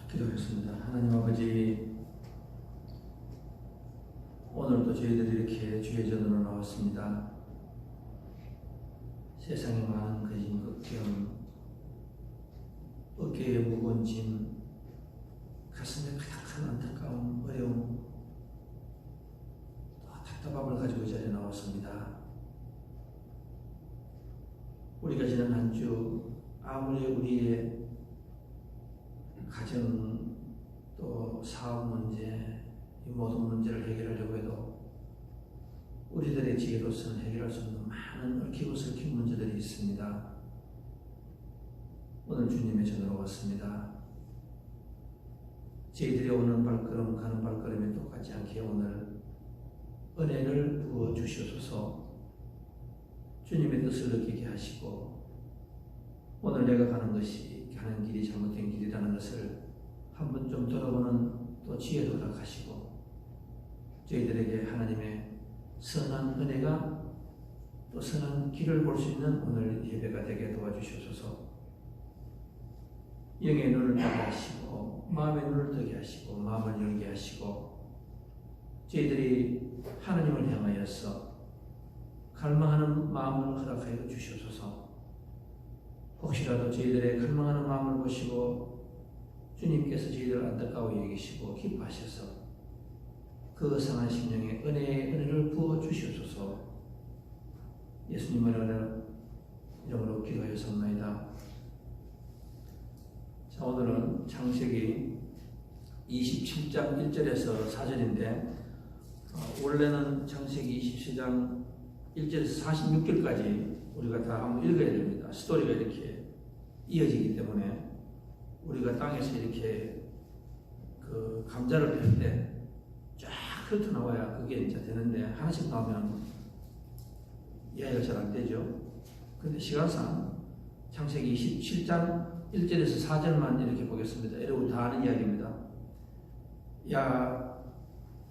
기도하겠습니다. 하나님 아버지, 오늘도 저희들이 이렇게 주의 전으로 나왔습니다. 세상에 많은 거진 걱정, 어깨에 무거운 짐, 가슴에 가득한 안타까움, 어려움, 또 답답함을 가지고 이 자리에 나왔습니다. 우리가 지난 한 주 아무리 우리의 가정, 또 사업 문제, 이 모든 문제를 해결하려고 해도 우리들의 지혜로서는 해결할 수 없는 많은 얽히고 설킨 문제들이 있습니다. 오늘 주님의 전으로 왔습니다. 저희들이 오는 발걸음 가는 발걸음에 똑같지 않게 오늘 은혜를 부어 주시옵소서. 주님의 뜻을 느끼게 하시고, 오늘 내가 가는 것이 가는 길이 잘못된 길이라는 것을 한번 좀 돌아보는 또 지혜도 허락하시고, 저희들에게 하나님의 선한 은혜가 또 선한 길을 볼 수 있는 오늘 예배가 되게 도와주시옵소서. 영의 눈을 뜨게 하시고, 마음의 눈을 뜨게 하시고, 마음을 열게 하시고, 저희들이 하나님을 향하여서 갈망하는 마음을 허락하여 주시옵소서. 혹시라도 저희들의 갈망하는 마음을 보시고 주님께서 저희들을 안타까워 여기시고 기뻐하셔서 그 상한 심령에 은혜를 부어 주시옵소서. 예수님의 이름으로 기도하였습니다. 자, 오늘은 창세기 27장 1절에서 4절인데 원래는 창세기 27장 1절에서 46절까지 우리가 다 한번 읽어야 됩니다. 스토리가 이렇게 이어지기 때문에 우리가 땅에서 이렇게 그 감자를 펼 때 쫙 훑어나와야 그게 이제 되는데, 하나씩 나오면 이해가 잘 안 되죠. 근데 시간상 창세기 27장 1절에서 4절만 이렇게 보겠습니다. 여러분 다 아는 이야기입니다.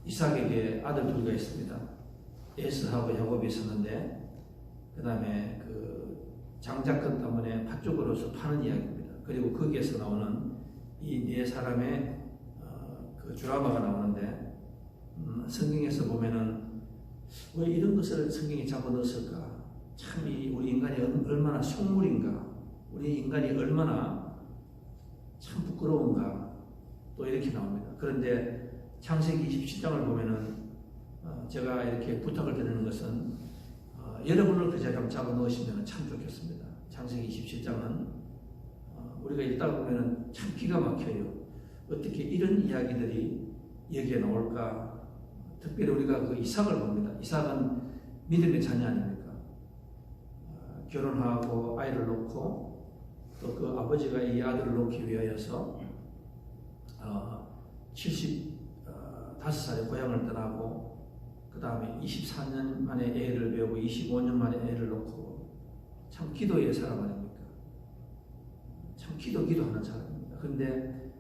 이삭에게 아들 둘가 있습니다. 에서하고 야곱이 있었는데, 그 다음에 그 장자권 때문에 팥죽으로서 파는 이야기입니다. 그리고 거기에서 나오는 이 네 사람의 그 드라마가 나오는데, 성경에서 보면은 왜 이런 것을 성경에 잡아 넣었을까? 참 우리 인간이 얼마나 속물인가? 우리 인간이 얼마나 참 부끄러운가? 또 이렇게 나옵니다. 그런데 창세기 27장을 보면은 제가 이렇게 부탁을 드리는 것은 여러분을 그 자리에 한번 잡아 넣으시면 참 좋겠습니다. 창세기 27장은 우리가 읽다가 보면 참 기가 막혀요. 어떻게 이런 이야기들이 여기에 나올까? 특별히 우리가 그 이삭을 봅니다. 이삭은 믿음의 자녀 아닙니까? 결혼하고 아이를 놓고 또 그 아버지가 이 아들을 놓기 위하여서 75살에 고향을 떠나고 그 다음에 24년 만에 애를 배우고 25년 만에 애를 놓고 참 기도의 사람 아닙니까? 참 기도하는 사람입니다. 그런데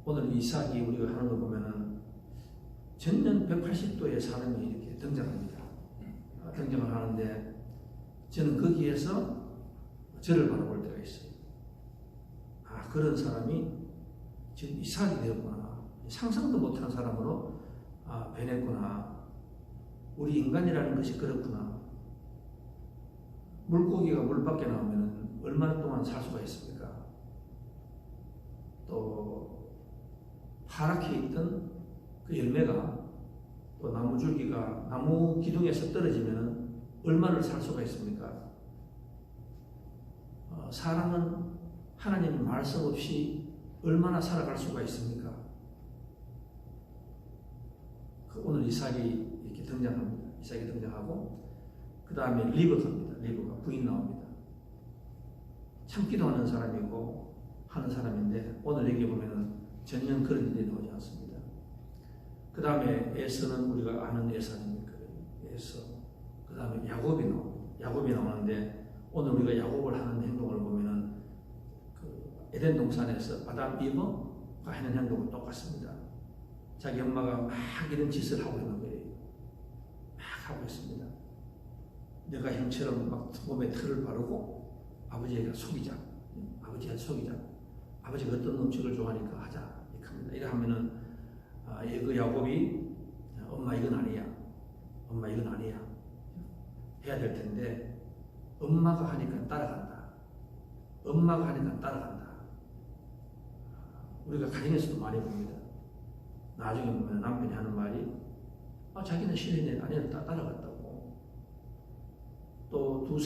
오늘 이삭이 우리가 하는 걸 보면은 전년 180도의 사람이 이렇게 등장합니다. 등장을 하는데 저는 거기에서 저를 바라볼 때가 있어요. 그런 사람이 지금 이삭이 되었구나. 상상도 못한 사람으로 변했구나. 우리 인간이라는 것이 그렇구나. 물고기가 물 밖에 나오면 얼마나 동안 살 수가 있습니까? 또 파랗게 있던 그 열매가 또 나무 줄기가 나무 기둥에서 떨어지면 얼마나 살 수가 있습니까? 사람은 하나님 말씀 없이 얼마나 살아갈 수가 있습니까? 오늘 이삭이 이렇게 등장합니다. 이삭이 등장하고 그 다음에 리브가입니다. 리브가 부인 나옵니다. 참 기도하는 사람이고 하는 사람인데 오늘 여기 보면은 전혀 그런 일이 나오지 않습니다. 그 다음에 에서는 우리가 아는 에서 아닙니까? 에서. 그 다음에 야곱이 나옵니다. 야곱이 나오는데 오늘 우리가 야곱을 하는 행동을 보면은 그 에덴 동산에서 아담 이브가 하는 행동은 똑같습니다. 자기 엄마가 막 이런 짓을 하고 있는 거예요. 막 하고 있습니다. 내가 형처럼 막 몸에 털을 바르고 아버지가 속이자. 아버지가 어떤 음식을 좋아하니까 하자 이렇게 합니다. 이래 하면은 그 야곱이 엄마 이건 아니야, 엄마 이건 아니야 해야 될 텐데 엄마가 하니까 따라간다, 엄마가 하니까 따라간다. 우리가 가정에서도 많이 봅니다. 나중에 보면 남편이 하는 말이 자기는 싫어했는데 아내는 따라갔다고. 또 둘이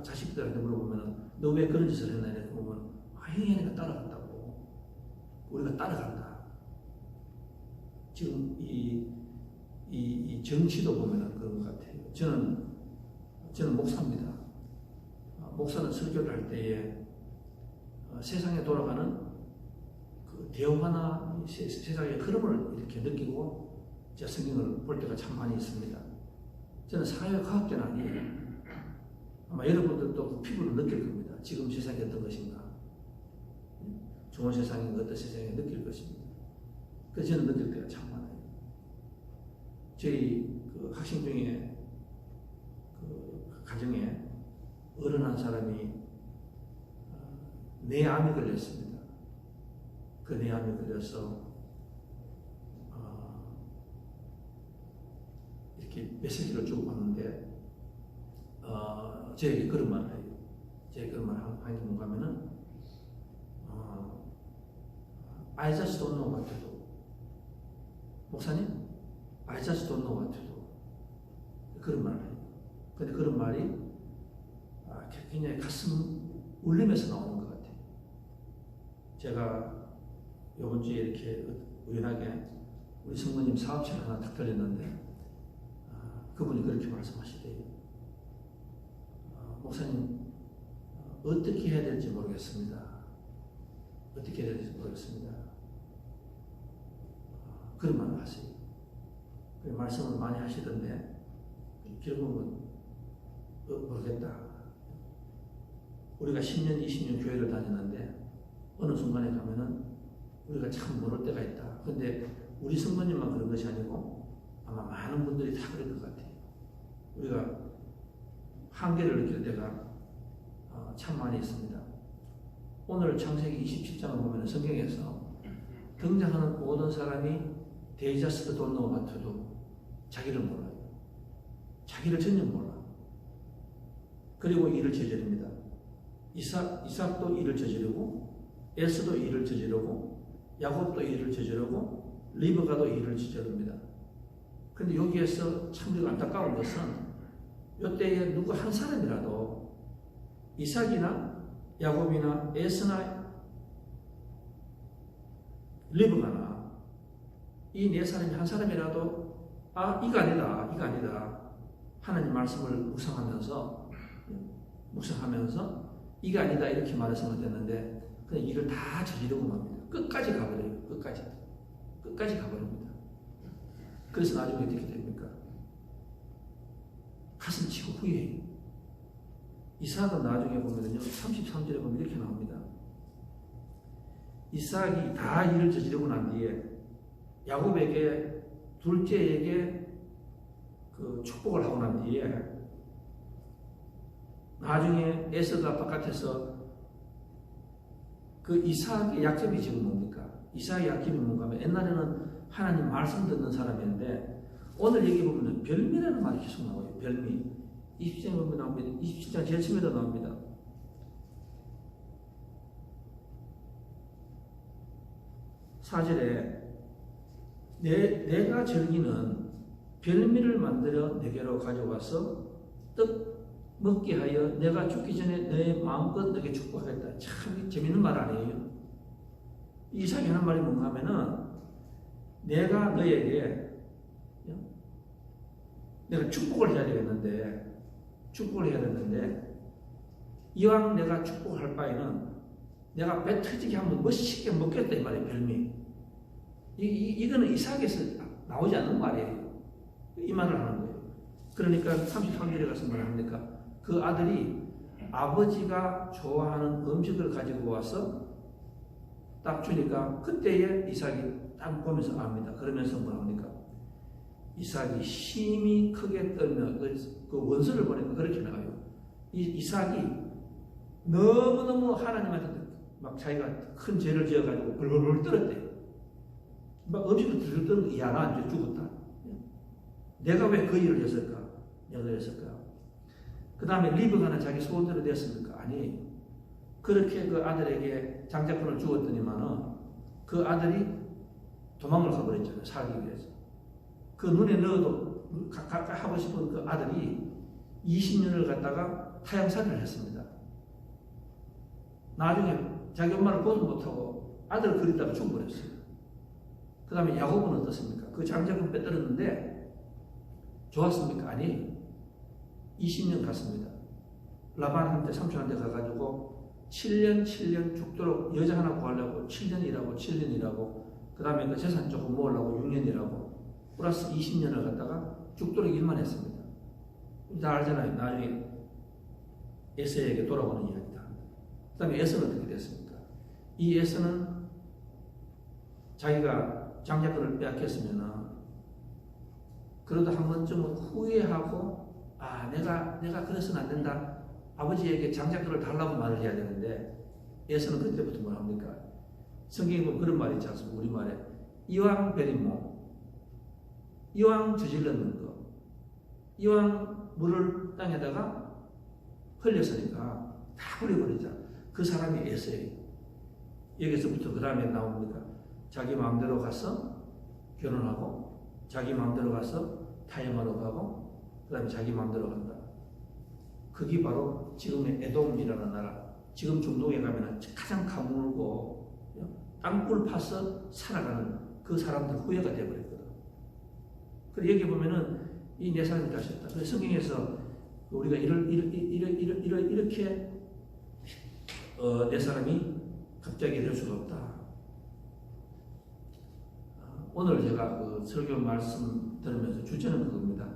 자식들한테 물어보면 너 왜 그런 짓을 했나 이렇게 보면 형이 하니까 따라갔다고. 우리가 따라간다. 지금 이 정치도 보면 그런 것 같아요. 저는 목사입니다. 목사는 설교를 할 때에 세상에 돌아가는 그 대화나 세상의 흐름을 이렇게 느끼고 제 성경을 볼 때가 참 많이 있습니다. 저는 사회과학자는 아니에요. 아마 여러분들도 그 피부로 느낄 겁니다. 지금 세상이 어떤 것인가, 좋은 세상인가 어떤 세상이 느낄 것입니다. 그래서 저는 느낄 때가 참 많아요. 저희 그 학생 중에 그 가정에 어른 한 사람이 뇌암이 걸렸습니다. 그 뇌암이 걸려서 이렇게 메시지를 주고 받는데 저에게 그런 말을 해요. 제가 그런 말을 하는 게 뭔가 하면은 I just don't know what to do. 목사님, I just don't know what to do. 그런 말을 해요. 근데 그런 말이 굉장히 가슴 울리면서 나오는 것 같아요. 제가 이번 주에 이렇게 우연하게 우리 성모님 사업체를 하나 딱 들렸는데 그분이 그렇게 말씀하시대요. 목사님, 어떻게 해야 될지 모르겠습니다. 어떻게 해야 될지 모르겠습니다. 그런 말을 하세요. 말씀을 많이 하시던데 결국은 모르겠다. 우리가 10년, 20년 교회를 다녔는데 어느 순간에 가면은 우리가 참 모를 때가 있다. 근데 우리 성도님만 그런 것이 아니고 아마 많은 분들이 다 그럴 것 같아요. 우리가 한계를 느낄 때가 참 많이 있습니다. 오늘 창세기 27장을 보면 성경에서 등장하는 모든 사람이 They just don't know what to do. 자기를 몰라요. 자기를 전혀 몰라. 그리고 일을 저지릅니다. 이삭도 일을 저지르고 에스도 일을 저지르고 야곱도 일을 저지르고 리브가도 일을 저지릅니다. 그런데 여기에서 참 안타까운 것은 이때에 누구 한 사람이라도 이삭이나 야곱이나 에스나 리브가나 이 네 사람이 한 사람이라도 이거 아니다 하나님 말씀을 묵상하면서 이거 아니다 이렇게 말했으면 됐는데 그냥 일을 다 저지르고 맙니다. 끝까지 가버려요. 끝까지 가버립니다. 그래서 나중에 어떻게 됩니까? 가슴 치고 후회해요. 이삭은 나중에 보면요 33절에 보면 이렇게 나옵니다. 이삭이 다 일을 저지르고 난 뒤에 야곱에게 둘째에게 그 축복을 하고 난 뒤에 나중에 에서가 바깥에서 그 이삭의 약점이 지금 뭡니까? 이삭의 약점이 뭔가 하면 옛날에는 하나님 말씀 듣는 사람인데 오늘 여기 보면 별미라는 말이 계속 나와요. 별미. 27장에 보면 나옵니다. 27장 제일 처음에도 나옵니다. 4절에 내가 즐기는 별미를 만들어 내게로 가져와서 떡 먹게 하여 내가 죽기 전에 내 마음껏 너에게 축복하겠다. 참 재밌는 말 아니에요? 이삭이 하는 말이 뭔가 하면은 내가 너에게 내가 축복을 해야 되겠는데 이왕 내가 축복할 바에는 내가 배 터지게 한번 멋있게 먹겠다 이 말이에요. 별미. 이거는 이삭에서 나오지 않는 말이에요. 이 말을 하는 거예요. 그러니까 33절에 가서 뭘 합니까? 그 아들이 아버지가 좋아하는 음식을 가지고 와서 딱 주니까 그때에 이삭이 딱 보면서 압니다. 그러면서 뭘 합니까? 이삭이 심히 크게 떨며 그 원수를 보니까 그렇게 나와요. 이삭이 너무너무 하나님한테 막 자기가 큰 죄를 지어가지고 벌벌벌 떨었대. 막 음식을 들들 떨고, 야, 나 이제 죽었다. 내가 왜 그 일을 했을까? 내가 했을까? 그 다음에 리브가는 자기 소원대로 됐습니까? 아니, 그렇게 그 아들에게 장자권을 주었더니만은 그 아들이 도망을 가버렸잖아요. 살기 위해서. 그 눈에 넣어도 하고 싶은 그 아들이 20년을 갖다가 타향살이를 했습니다. 나중에 자기 엄마를 보도 못하고 아들을 그리다가 죽어버렸어요. 그 다음에 야곱은 어떻습니까? 그 장자권 빼들었는데 좋았습니까? 아니, 20년 갔습니다. 라반한테 삼촌한테 가가지고 7년 죽도록 여자 하나 구하려고 7년 일하고 그 다음에 그 재산 조금 모으려고 6년 일하고 플러스 20년을 갖다가 죽도록 일만 했습니다. 다 알잖아요. 나중에 에서에게 돌아오는 이야기다. 그 다음에 에서는 어떻게 됐습니까? 이 에서는 자기가 장자권을 빼앗겼으면은 그러다 한 번쯤은 후회하고 내가 그래서는 안 된다. 아버지에게 장자권을 달라고 말을 해야 되는데 에서는 그때부터 뭘 합니까? 성경에 보면 그런 말이 있지 않습니까? 우리말에 이왕 베리모, 이왕 저질렀는 거, 이왕 물을 땅에다가 흘렸으니까 다 버려버리자. 그 사람이 에서예요. 여기서부터 그 다음에 나옵니까? 자기 마음대로 가서 결혼하고 자기 마음대로 가서 타임하러 가고 그 다음에 자기 마음대로 간다. 그게 바로 지금의 에돔이라는 나라, 지금 중동에 가면 가장 가물고 땅굴 파서 살아가는 그 사람들 후예가 되어버렸거든. 그래서 여기 보면은 이 네 사람이 다셨다. 그래서 성경에서 우리가 이렇게 네 사람이 갑자기 될 수가 없다. 오늘 제가 그 설교 말씀 들으면서 주제는 그겁니다.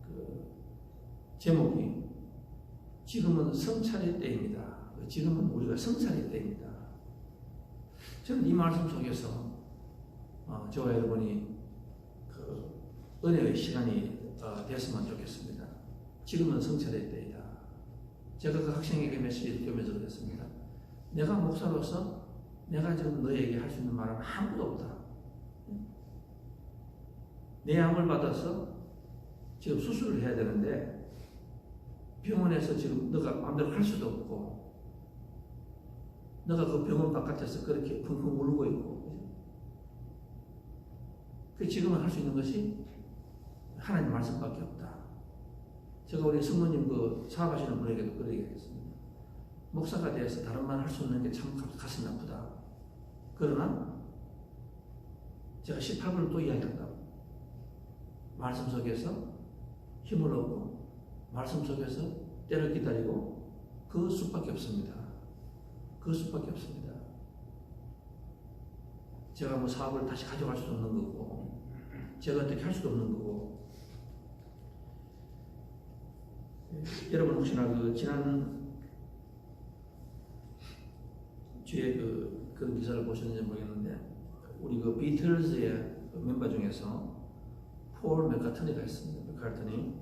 그 제목이 지금은 성찰의 때입니다. 지금은 우리가 성찰의 때입니다. 저는 이 말씀 속에서 저와 여러분이 그 은혜의 시간이 됐으면 좋겠습니다. 지금은 성찰의 때이다. 제가 그 학생에게 메시지를 주면서 그랬습니다. 내가 목사로서 내가 지금 너에게 할 수 있는 말은 아무도 없다. 내 암을 받아서 지금 수술을 해야 되는데 병원에서 지금 너가 마음대로 할 수도 없고 너가 그 병원 바깥에서 그렇게 쿵쿵 울고 있고 그 지금은 할 수 있는 것이 하나님 말씀밖에 없다. 제가 우리 성모님 그 사업하시는 분에게도 그렇게 얘기했습니다. 목사가 되어서 다른 말 할 수 없는 게 참 가슴이 아프다. 그러나 제가 18분을 또 이야기한다. 말씀 속에서 힘을 얻고 말씀 속에서 때를 기다리고 그 수밖에 없습니다. 그 수밖에 없습니다. 제가 뭐 사업을 다시 가져갈 수도 없는 거고 제가 어떻게 할 수도 없는 거고 여러분 혹시나 그 지난 주에 그런 기사를 보셨는지 모르겠는데 우리 그 비틀즈의 멤버 중에서 폴 맥카트니가 있습니다. 맥카트니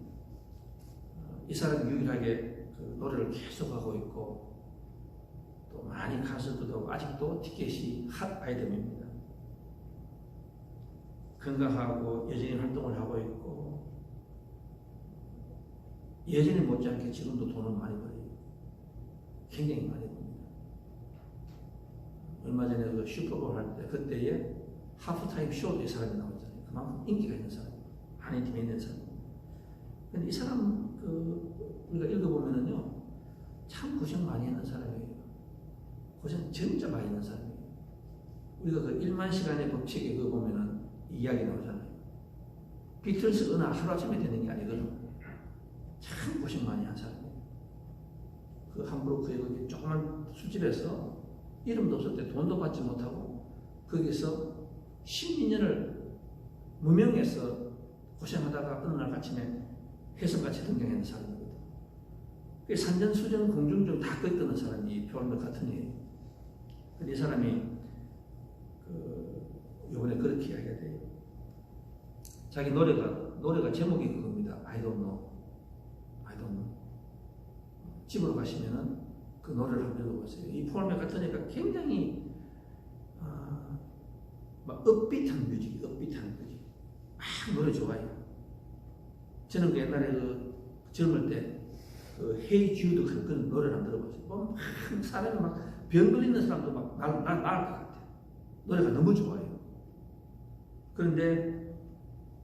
이 사람이 유일하게 그 노래를 계속하고 있고 또 많이 가수도 하고 아직도 티켓이 핫 아이템입니다. 건강하고 여전히 활동을 하고 있고 예전에 못지않게 지금도 돈을 많이 벌어요. 굉장히 많이 벌어요. 얼마 전에 그 슈퍼볼 할 때 그때에 하프타임 쇼도 이 사람이 나오잖아요. 그만큼 인기가 있는 사람, 안에 팀에 있는 사람. 근데 이 사람 우리가 읽어보면은요 참 고생 많이 하는 사람이에요. 고생 진짜 많이 하는 사람이에요. 우리가 그 1만 시간의 법칙에 그거 보면은 이야기 나오잖아요. 비틀스 어느 하루아침에 되는 게 아니거든. 참 고생 많이 한 사람이에요. 그 함부르크에 거기 조그만 술집에서 이름도 없을 때 돈도 받지 못하고 거기서 12년을 무명해서 고생하다가 어느 날 아침에 혜성같이 등장하는 사람이거든. 그 산전수전 공중전 다 끄떡는 사람이 폴 같은 일이에요. 근데 이 사람이 요번에 그렇게 이야기가 돼요. 자기 노래가 제목이 그겁니다. I don't know. 집으로 가시면은 그 노래를 한번 읽어보세요. 이 폴 맥카트니가 굉장히 막 업비트한 뮤직. 막 노래 좋아해요. 저는 그 옛날에 그 젊을 때 그 헤이 주드 그런 노래를 한번 들어봤어요. 막 사람이 막 병 걸리는 사람도 막 나을 것 같아요. 노래가 너무 좋아요. 그런데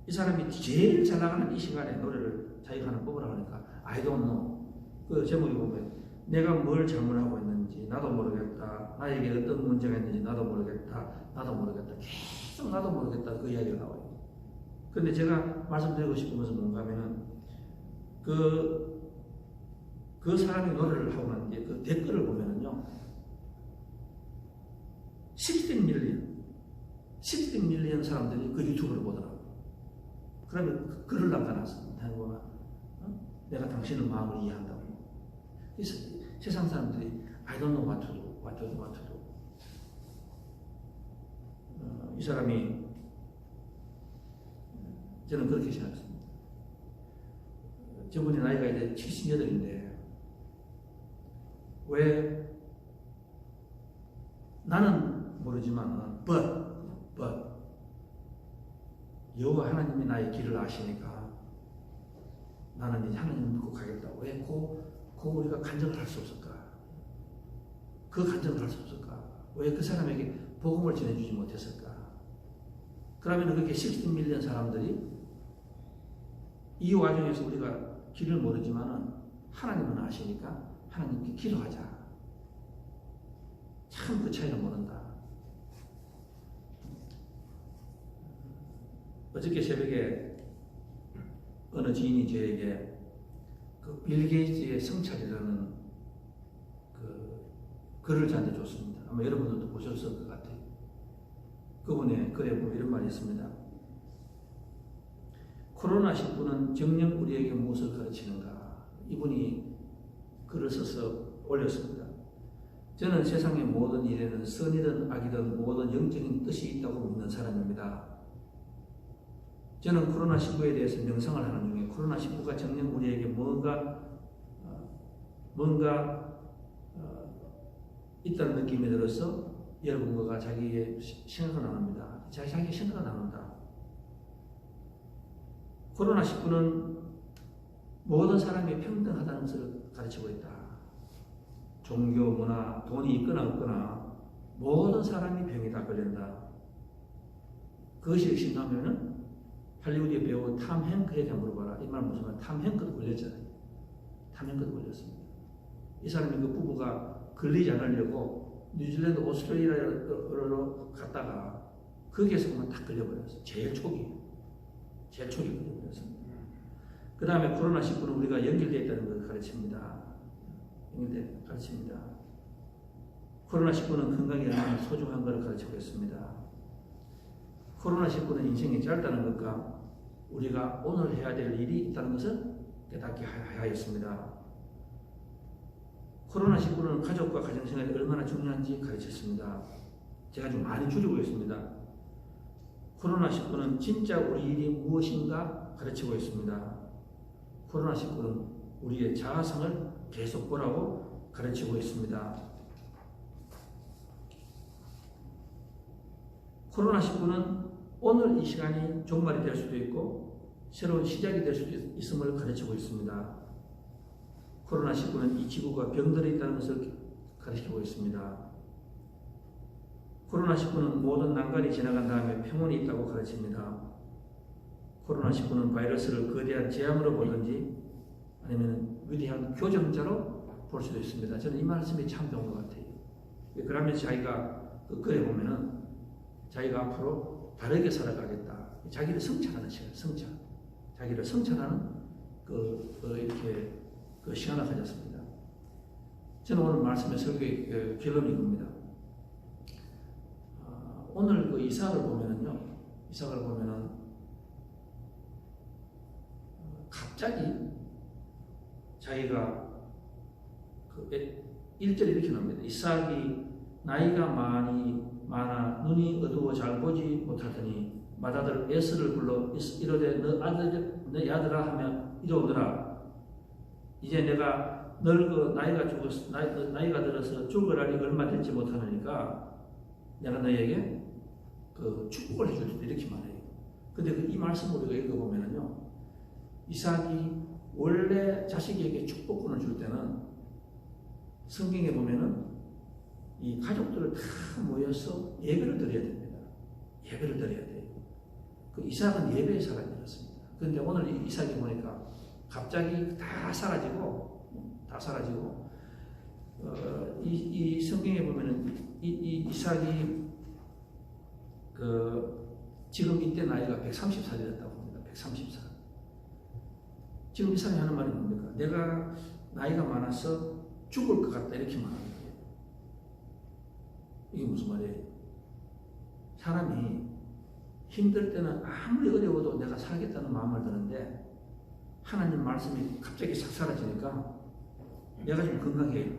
이 사람이 제일 잘 나가는 이 시간에 노래를 자기가 하나 뽑으라고 하니까 I don't know. 그 제목이 보면 내가 뭘 잘못하고 있는지 나도 모르겠다. 나에게 어떤 문제가 있는지 나도 모르겠다. 계속 나도 모르겠다. 그 이야기가 나와요. 그런데 제가 말씀드리고 싶은 것은 뭔가 하면은 그 사람이 노래를 하고 난 뒤에 그 댓글을 보면은요. 16 밀리언 사람들이 그 유튜브를 보더라고요. 그러면 글을 남겨놨습니다. 내가 당신의 마음을 이해한다고. 그래서 세상 사람들이 I don't know what to do. 이 사람이 저는 그렇게 생각했습니다. 저분이 나이가 이제 78인데 왜 나는 모르지만 but 여호와 하나님이 나의 길을 아시니까 나는 이제 하나님을 믿고 가겠다. 왜 우리가 간증을 할 수 없을까? 그 간증을 할 수 없을까? 왜 그 사람에게 복음을 전해주지 못했을까? 그러면 그렇게 16 밀리언 사람들이 이 와중에서 우리가 길을 모르지만은 하나님은 아시니까 하나님께 기도하자. 참 그 차이를 모른다. 어저께 새벽에 어느 지인이 저에게 그 빌 게이츠의 성찰이라는 그 글을 저한테 줬습니다. 아마 여러분들도 보셨을 것 같아요. 그분의 글에 보면 이런 말이 있습니다. 코로나19는 정녕 우리에게 무엇을 가르치는가? 이분이 글을 써서 올렸습니다. 저는 세상의 모든 일에는 선이든 악이든 모든 영적인 뜻이 있다고 믿는 사람입니다. 저는 코로나19에 대해서 명상을 하는 중에 코로나19가 정녕 우리에게 뭔가 있다는 느낌이 들어서 여러분과 자기의 생각을 나눕니다. 자기의 생각을 나눈다. 코로나19는 모든 사람이 평등하다는 것을 가르치고 있다. 종교, 문화, 돈이 있거나 없거나 모든 사람이 병이 다 걸린다. 그것이 의심하면은 할리우드의 배우 탐 행크에 대해 물어봐라. 이 말 무슨 말? 탐 행크도 걸렸잖아요. 탐 행크도 걸렸습니다. 이 사람이 그 부부가 걸리지 않으려고 뉴질랜드, 오스트레일리아로 갔다가 거기에서 보면 다 걸려버렸어요. 제일 초기 걸려버렸습니다. 그 다음에 코로나19는 우리가 연결되어 있다는 것을 가르칩니다. 코로나19는 건강이 얼마나 소중한 것을 가르치고 있습니다. 코로나19는 인생이 짧다는 것과 우리가 오늘 해야 될 일이 있다는 것을 깨닫게 하였습니다. 코로나19는 가족과 가정생활이 얼마나 중요한지 가르쳤습니다. 제가 좀 많이 줄이고 있습니다. 코로나19는 진짜 우리 일이 무엇인가 가르치고 있습니다. 코로나19는 우리의 자아성을 계속 보라고 가르치고 있습니다. 코로나19는 오늘 이 시간이 종말이 될 수도 있고 새로운 시작이 될 수도 있음을 가르치고 있습니다. 코로나19는 이 지구가 병들어 있다는 것을 가르치고 있습니다. 코로나19는 모든 난관이 지나간 다음에 평온이 있다고 가르칩니다. 코로나19는 바이러스를 거대한 재앙으로 보든지 아니면 위대한 교정자로 볼 수도 있습니다. 저는 이 말씀이 참 좋은 것 같아요. 그러면 자기가 그 글에 보면은 자기가 앞으로 다르게 살아가겠다. 자기를 성찰하는 시간, 자기를 성찰하는 이렇게 그 시간을 가졌습니다. 저는 오늘 말씀의 설교의 결론이 이겁니다. 오늘 그 이삭을 보면은 갑자기 자기가 그 1절에 이렇게 나옵니다. 이삭이 나이가 많아 눈이 어두워 잘 보지 못하더니 맏아들 에스를 불러 이르되 너 아들아 하며 이리 오너라. 이제 내가 늙어 나이가 죽었 나이가 들어서 죽을 날이 얼마 되지 못하니까 내가 너에게 그 축복을 해줄 때 이렇게 말해요. 근데 이 말씀을 우리가 읽어보면요, 이삭이 원래 자식에게 축복권을 줄 때는 성경에 보면은 이 가족들을 다 모여서 예배를 드려야 됩니다. 예배를 드려야 돼요. 그 이삭은 예배의 사람이었습니다. 그런데 오늘 이 이삭이 보니까 갑자기 다 사라지고 이 성경에 보면은 이 이삭이 그 지금 이때 나이가 130살이었다고 합니다. 130살. 지금 이삭이 하는 말이 뭡니까? 내가 나이가 많아서 죽을 것 같다 이렇게 말하는 거예요. 이게 무슨 말이에요? 사람이 힘들 때는 아무리 어려워도 내가 살겠다는 마음을 드는데 하나님 말씀이 갑자기 싹 사라지니까 내가 좀 건강해요.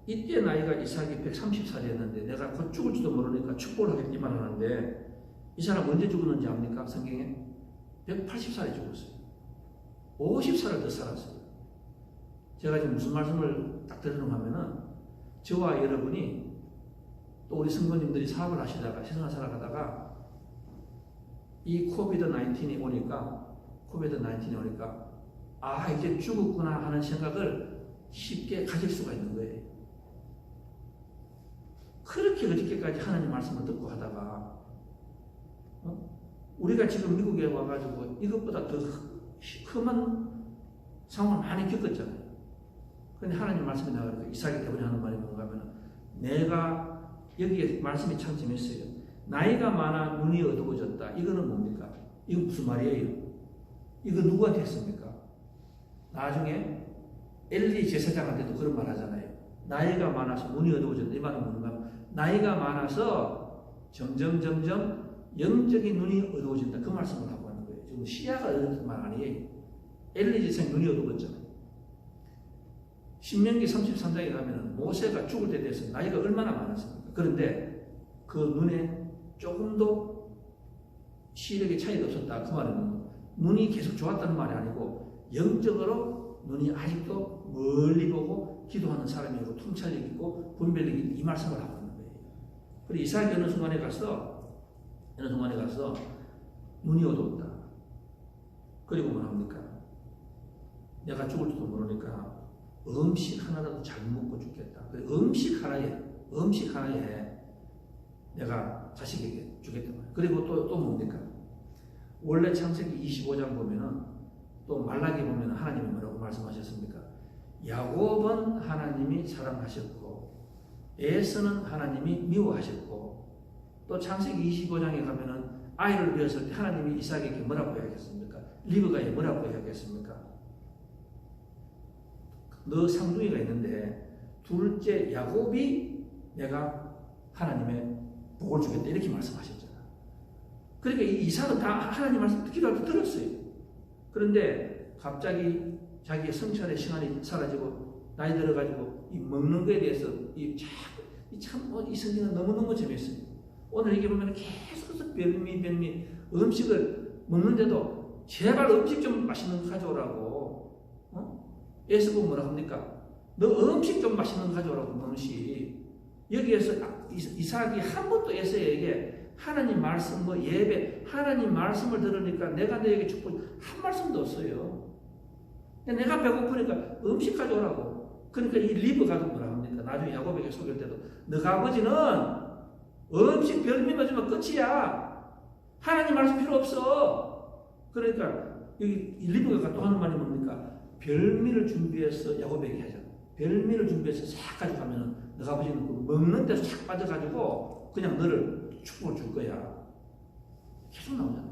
이때 나이가 이삭이 130살이었는데 내가 곧 죽을지도 모르니까 축복을 하겠다 이 말을 하는데 이 사람 언제 죽었는지 압니까? 성경에 180살에 죽었어요. 50살을 더 살았어요. 제가 지금 무슨 말씀을 딱 드리는가 하면은 저와 여러분이 또 우리 성도님들이 사업을 하시다가 세상을 살아가다가 이 코비드-19이 오니까 아 이제 죽었구나 하는 생각을 쉽게 가질 수가 있는 거예요. 그렇게 그저께까지 하나님 말씀을 듣고 하다가 우리가 지금 미국에 와가지고 이것보다 더 험한 상황을 많이 겪었잖아요. 그런데 하나님 말씀이 나가니까 이삭이 때문에 하는 말이 뭔가 하면 내가 여기에 말씀이 참 재밌어요. 나이가 많아 눈이 어두워졌다. 이거는 뭡니까? 이거 무슨 말이에요? 이거 누구한테 했습니까? 나중에 엘리 제사장한테도 그런 말 하잖아요. 나이가 많아서 눈이 어두워졌다. 이 말은 뭔가? 나이가 많아서 점점 영적인 눈이 어두워진다. 그 말씀을 하고 하는 거예요. 지금 시야가 어두워진 말 아니에요. 엘리 제사장 눈이 어두워졌잖아요. 신명기 33장에 가면 모세가 죽을 때 돼서 나이가 얼마나 많았습니까? 그런데 그 눈에 조금도 시력의 차이가 없었다. 그 말은 눈이 계속 좋았다는 말이 아니고 영적으로 눈이 아직도 멀리 보고 기도하는 사람이고 통찰력 있고 분별력이 이 말씀을 하고 있는 거예요. 그리고 이삭이 어느 순간에 가서 눈이 어두웠다. 그리고 뭐 합니까? 내가 죽을지도 모르니까 음식 하나라도 잘 먹고 죽겠다. 음식 하나에 내가 자식에게 주겠다. 그리고 또 뭡니까? 원래 창세기 25장 보면은 또 말라기 보면은 하나님이 뭐라고 말씀하셨습니까? 야곱은 하나님이 사랑하셨고 에서는 하나님이 미워하셨고 또 창세기 25장에 가면은 아이를 위했을 때 하나님이 이삭에게 뭐라고 해야겠습니까? 리브가에 뭐라고 해야겠습니까? 너 상둥이가 있는데 둘째 야곱이 내가 하나님의 복을 주겠다 이렇게 말씀하셨잖아. 그러니까 이 이삭은 다 하나님 말씀 기도할 때 들었어요. 그런데 갑자기 자기의 성찰의 시간이 사라지고 나이 들어가지고 이 먹는 거에 대해서 이 성경은 너무너무 재밌어요. 오늘 이게 보면 계속해서 별미 음식을 먹는데도 제발 음식 좀 맛있는 거 가져오라고. 에서고 뭐라 합니까? 너 음식 좀 맛있는 거 가져오라고 음식. 여기에서 이삭이 한 번도 에서에게 하나님 말씀 예배 하나님 말씀을 들으니까 내가 너에게 축복 한 말씀도 없어요. 내가 배고프니까 음식 가져오라고. 그러니까 이 리브가도 뭐라 합니까? 나중에 야곱에게 속일 때도 너가 아버지는 음식 별미만 주면 끝이야. 하나님 말씀 필요 없어. 그러니까 여기 리브가가 또 하는 말이 뭡니까? 별미를 준비해서 야곱에게 하잖아. 별미를 준비해서 싹 가져가면은 너가 아버지는 그 먹는 데서 싹 빠져가지고 그냥 너를 축복을 줄 거야. 계속 나오잖아.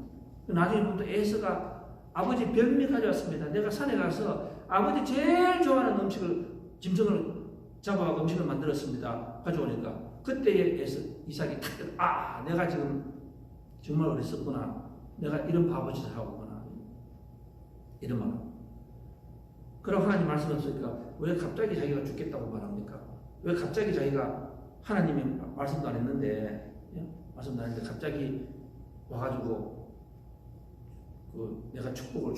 나중에 보면 또 에서가 아버지 별미 가져왔습니다. 내가 산에 가서 아버지 제일 좋아하는 음식을 짐승을 잡아가고 음식을 만들었습니다. 가져오니까 그때에 에서 이삭이 탁 내가 지금 정말 어렸었구나. 내가 이런 바보짓을 하고구나. 이런 말. 그럼 하나님 말씀하셨으니까 왜 갑자기 자기가 죽겠다고 말합니까? 왜 갑자기 자기가 하나님이 말씀도 안 했는데 말씀도 안 했는데 갑자기 와가지고 내가 축복을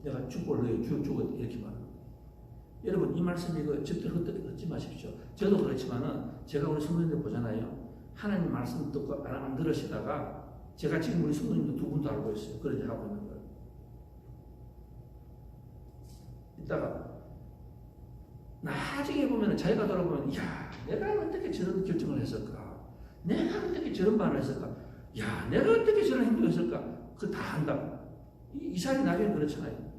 너에 주고 이렇게 말합니다. 여러분 이 말씀 이거 절대로 헛되지 마십시오. 저도 그렇지만은 제가 우리 성도님들 보잖아요. 하나님 말씀 듣고 안 들으시다가 제가 지금 우리 성도님들 두 분도 알고 있어요. 그런 일 하고 있는 걸. 이따가 나중에 보면은 자기가 돌아보면 야 내가 어떻게 저런 결정을 했을까? 내가 어떻게 저런 말을 했을까? 야 내가 어떻게 저런 행동을 했을까? 그거 다 한다. 이 사람이 나중에 그렇잖아요.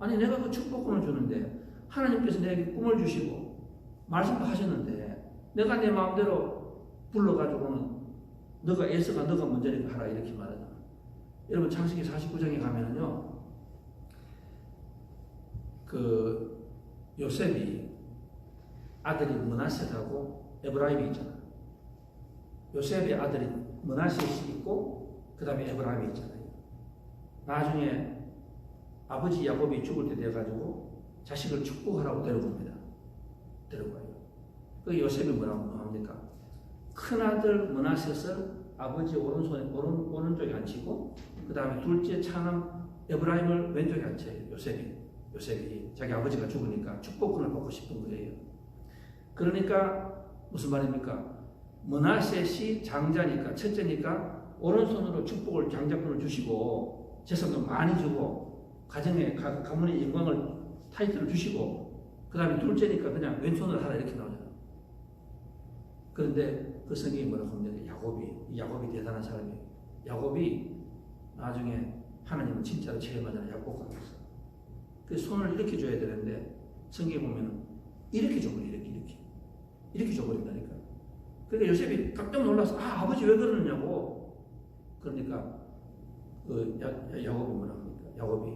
아니 내가 그 축복권을 주는데 하나님께서 내게 꿈을 주시고 말씀도 하셨는데 내가 내 마음대로 불러가지고는 너가 에서가 너가 먼저니까 하라 이렇게 말하잖아. 여러분 창세기 49장에 가면은요 그 요셉이 아들이 므낫셋하고 에브라임이 있잖아. 요셉의 아들이 므낫셋이 있고 그 다음에 에브라임이 있잖아요. 나중에 아버지 야곱이 죽을 때 돼가지고 자식을 축복하라고 데려옵니다. 데려가요. 그 요셉이 뭐라고 합니까? 큰아들 므낫셋을 아버지 오른쪽에 앉히고 그 다음에 둘째 차남 에브라임을 왼쪽에 앉혀요. 요셉이 자기 아버지가 죽으니까 축복권을 받고 싶은 거예요. 그러니까 무슨 말입니까? 므낫셋이 장자니까 첫째니까 오른손으로 축복을 장자권을 주시고 재산도 많이 주고 가정에 가문의 영광을 타이틀을 주시고 그 다음에 둘째니까 그냥 왼손으로 하라 이렇게 나오잖아요. 그런데 그 성경이 뭐라고 하면 야곱이 대단한 사람이에요. 야곱이 나중에 하나님을 진짜로 체험하잖아요. 야곱하면서 그 손을 이렇게 줘야 되는데 성경에 보면 이렇게 줘버려 이렇게 줘버린다니까. 그러니까 요셉이 깜짝 놀라서 아버지 왜 그러느냐고. 그러니까 그 야곱이 뭐라고 합니까? 야곱이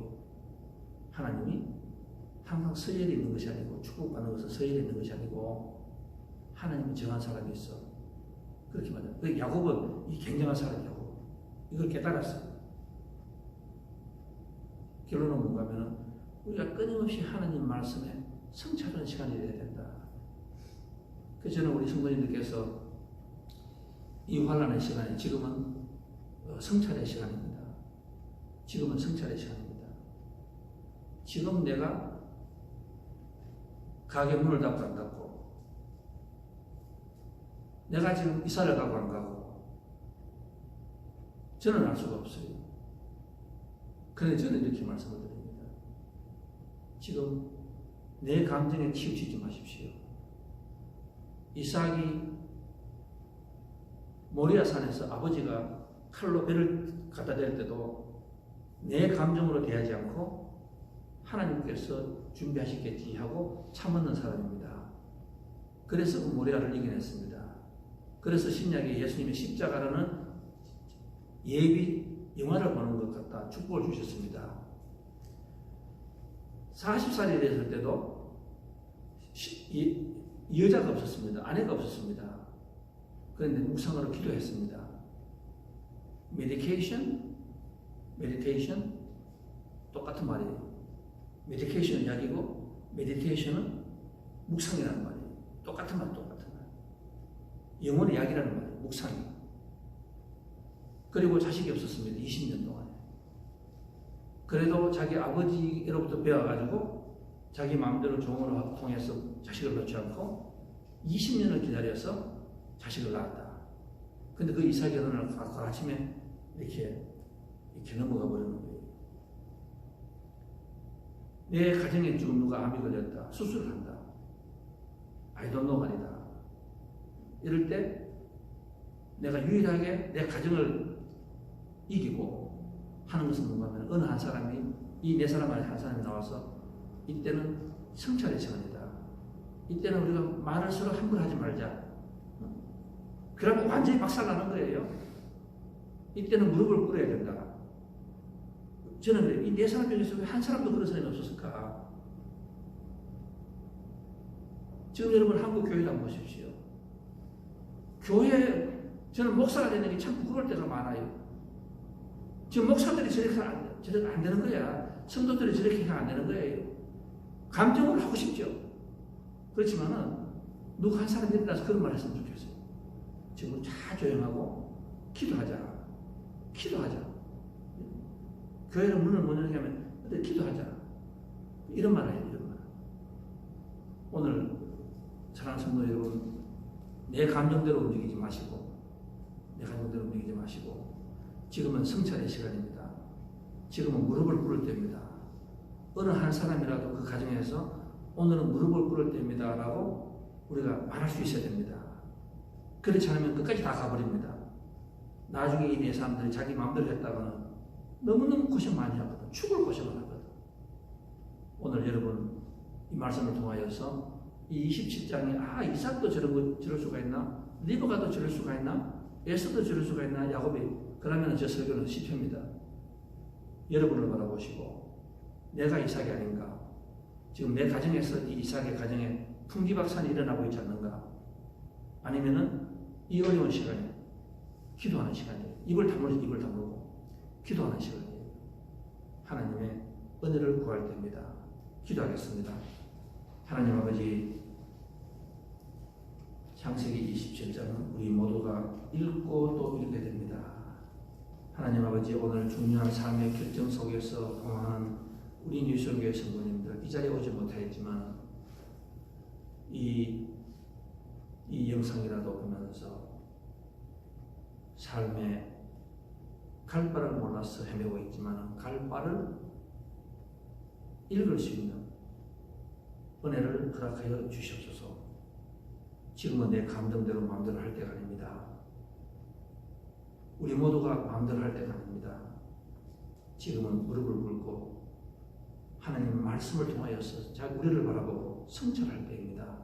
하나님이 항상 서열이 있는 것이 아니고 축복받는 것은 서열이 있는 것이 아니고 하나님이 정한 사람이 있어. 그렇게 말해요. 그 야곱은 이 굉장한 사람이고 이걸 깨달았어요. 결론은 뭔가 하면은 우리가 끊임없이 하나님 말씀에 성찰하는 시간이 되어야 된다. 그래서 저는 우리 성도님들께서 이 환난의 시간이 지금은 성찰의 시간입니다. 지금은 성찰의 시간입니다. 지금 내가 가게 문을 닫고 안 닫고 내가 지금 이사를 가고 안 가고 저는 알 수가 없어요. 그런데 저는 이렇게 말씀을 드립니다. 지금 내 감정에 치우치지 마십시오. 이삭이 모리아산에서 아버지가 칼로 배를 갖다 댈 때도 내 감정으로 대하지 않고 하나님께서 준비하시겠지 하고 참았는 사람입니다. 그래서 그 모리아를 이겨냈습니다. 그래서 신약에 예수님의 십자가라는 예비 영화를 보는 것 같다 축복을 주셨습니다. 40살이 됐을 때도 여자가 없었습니다. 아내가 없었습니다. 그런데 묵상으로 기도했습니다. 메디테이션 똑같은 말이에요. 메디테이션은 약이고 메디테이션은 묵상이라는 말이에요. 똑같은 말. 영혼의 약이라는 말이에요. 묵상이. 그리고 자식이 없었습니다. 20년 동안에. 그래도 자기 아버지로부터 배워가지고 자기 마음대로 종으로 통해서 자식을 낳지 않고 20년을 기다려서 자식을 낳았다. 근데 그 이삭이 어느 날 아침에 이렇게 넘어가 버리는 거예요. 내 가정에 지금 누가 암이 걸렸다. 수술을 한다. I don't know 말이다. 이럴 때 내가 유일하게 내 가정을 이기고 하는 것은 뭔가 하면 어느 한 사람이 이 네 사람 안에 한 사람이 나와서 이때는 성찰의 시간이다. 이때는 우리가 말을 서로 함부로 하지 말자. 그러면 완전히 박살나는 거예요. 이때는 무릎을 꿇어야 된다. 저는 이 네 사람 중에서 왜 한 사람도 그런 사람이 없었을까? 지금 여러분 한국 교회도 한번 보십시오. 교회, 저는 목사가 되는 게 참 부끄러울 때가 많아요. 지금 목사들이 저렇게 안 되는 거야. 성도들이 저렇게 안 되는 거예요. 감정을 하고 싶죠. 그렇지만은 누구 한 사람이 일어나서 그런 말 했으면 좋겠어요. 지금 다 조용하고 기도하자. 교회를 문을 못 열게 하면 기도하자. 이런 말 해요. 이런 말. 사랑하는 성도 여러분, 내 감정대로 움직이지 마시고, 내 감정대로 움직이지 마시고, 지금은 성찰의 시간입니다. 지금은 무릎을 꿇을 때입니다. 어느 한 사람이라도 그 가정에서 오늘은 무릎을 꿇을 때입니다 라고 우리가 말할 수 있어야 됩니다. 그렇지 않으면 끝까지 다 가버립니다. 나중에 이 네 사람들이 자기 마음대로 했다가는 너무너무 고생 많이 하거든. 죽을 고생을 하거든. 오늘 여러분 이 말씀을 통하여서 이 27장에 이삭도 저럴 수가 있나? 리브가도 저럴 수가 있나? 에서도 저럴 수가 있나? 야곱이. 그러면 저 설교는 실패입니다. 여러분을 바라보시고 내가 이삭이 아닌가? 지금 내 가정에서 이 이삭의 가정에 풍기박산이 일어나고 있지 않는가? 아니면은 이 어려운 시간에 기도하는 시간이에요. 입을 다물고 기도하는 시간이에요. 하나님의 은혜를 구할 때입니다. 기도하겠습니다. 하나님 아버지, 창세기 27장은 우리 모두가 읽고 또 읽게 됩니다. 하나님 아버지, 오늘 중요한 삶의 결정 속에서 공헌하는 우리 뉴스교회 성도님들, 이 자리에 오지 못하였지만 이 영상이라도 보면서 삶의 갈 바를 몰라서 헤매고 있지만 갈 바를 읽을 수 있는 은혜를 허락하여 주시옵소서. 지금은 내 감정대로 마음대로 할 때가 아닙니다. 우리 모두가 마음대로 할 때가 아닙니다. 지금은 무릎을 꿇고 하나님 말씀을 통하여서 우리를 바라보고 성찰할 때입니다.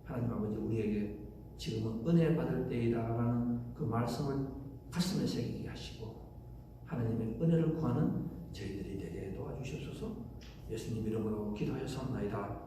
하나님 아버지, 우리에게 지금은 은혜 받을 때이다라는 그 말씀을 가슴에 새기게 하시고 하나님의 은혜를 구하는 저희들이 되게 도와주시옵소서. 예수님 이름으로 기도하여 사옵나이다.